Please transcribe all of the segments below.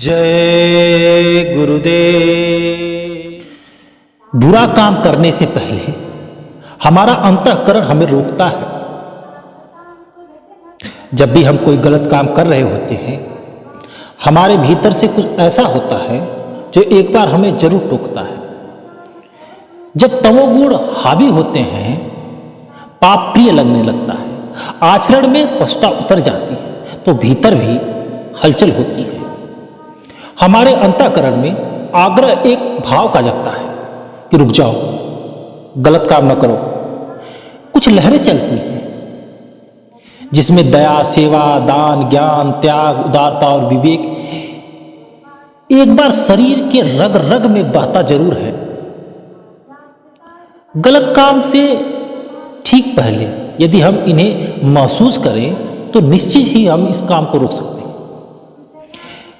जय गुरुदेव। बुरा काम करने से पहले हमारा अंतःकरण हमें रोकता है। जब भी हम कोई गलत काम कर रहे होते हैं, हमारे भीतर से कुछ ऐसा होता है जो एक बार हमें जरूर टोकता है। जब तमोगुण हावी होते हैं, पाप प्रिय लगने लगता है, आचरण में पछता उतर जाती है, तो भीतर भी हलचल होती है। हमारे अंतःकरण में आग्रह एक भाव का जगता है कि रुक जाओ, गलत काम न करो। कुछ लहरें चलती हैं जिसमें दया, सेवा, दान, ज्ञान, त्याग, उदारता और विवेक एक बार शरीर के रग रग में बहता जरूर है। गलत काम से ठीक पहले यदि हम इन्हें महसूस करें तो निश्चित ही हम इस काम को रोक सकते हैं।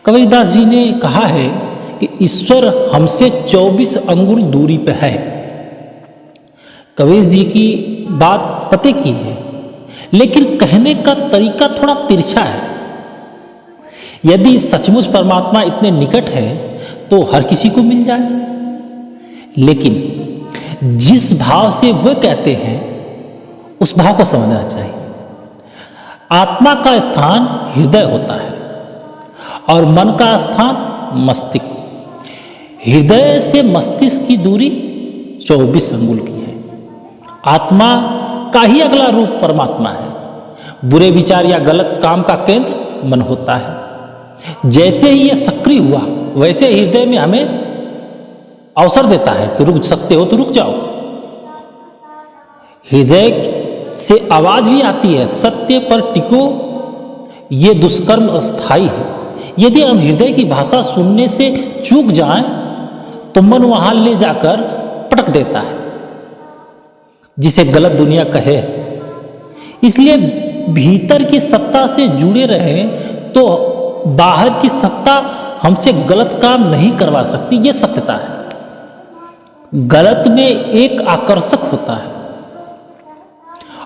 कबीरदास जी ने कहा है कि ईश्वर हमसे 24 अंगुल दूरी पर है। कबीर जी की बात पते की है, लेकिन कहने का तरीका थोड़ा तिरछा है। यदि सचमुच परमात्मा इतने निकट है तो हर किसी को मिल जाए, लेकिन जिस भाव से वह कहते हैं उस भाव को समझना चाहिए। आत्मा का स्थान हृदय होता है और मन का स्थान मस्तिष्क। हृदय से मस्तिष्क की दूरी 24 अंगुल की है। आत्मा का ही अगला रूप परमात्मा है। बुरे विचार या गलत काम का केंद्र मन होता है। जैसे ही यह सक्रिय हुआ, वैसे हृदय में हमें अवसर देता है कि रुक सकते हो तो रुक जाओ। हृदय से आवाज भी आती है, सत्य पर टिको, ये दुष्कर्म अस्थाई है। यदि हम हृदय की भाषा सुनने से चूक जाएं तो मन वहां ले जाकर पटक देता है, जिसे गलत दुनिया कहे। इसलिए भीतर की सत्ता से जुड़े रहें तो बाहर की सत्ता हमसे गलत काम नहीं करवा सकती। यह सत्यता है। गलत में एक आकर्षक होता है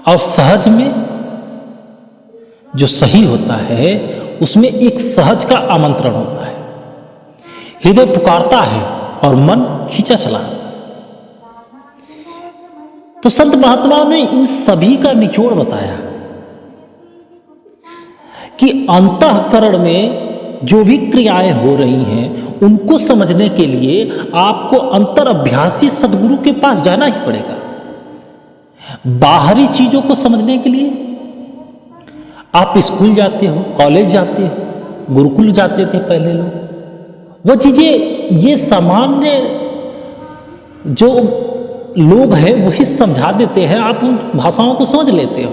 और सहज में जो सही होता है उसमें एक सहज का आमंत्रण होता है। हृदय पुकारता है और मन खींचा चला। तो संत महात्माओं ने इन सभी का निचोड़ बताया कि अंतःकरण में जो भी क्रियाएं हो रही हैं उनको समझने के लिए आपको अंतर अभ्यासी सदगुरु के पास जाना ही पड़ेगा। बाहरी चीजों को समझने के लिए आप स्कूल जाते हो, कॉलेज जाते हो, गुरुकुल जाते थे पहले लोग। वो चीजें ये सामान्य जो लोग हैं वही समझा देते हैं, आप उन भाषाओं को समझ लेते हो।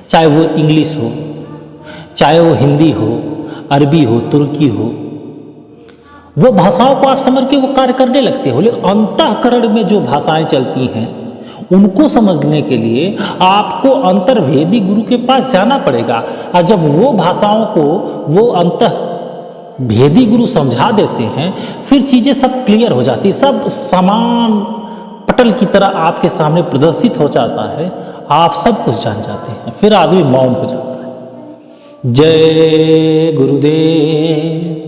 चाहे वो इंग्लिश हो, चाहे वो हिंदी हो, अरबी हो, तुर्की हो, वो भाषाओं को आप समझ के वो कार्य करने लगते हो। लेकिन अंतःकरण में जो भाषाएं चलती हैं उनको समझने के लिए आपको अंतर्भेदी गुरु के पास जाना पड़ेगा। और जब वो भाषाओं को वो अंतर्भेदी गुरु समझा देते हैं, फिर चीजें सब क्लियर हो जाती, सब समान पटल की तरह आपके सामने प्रदर्शित हो जाता है। आप सब कुछ जान जाते हैं, फिर आदमी मौन हो जाता है। जय गुरुदेव।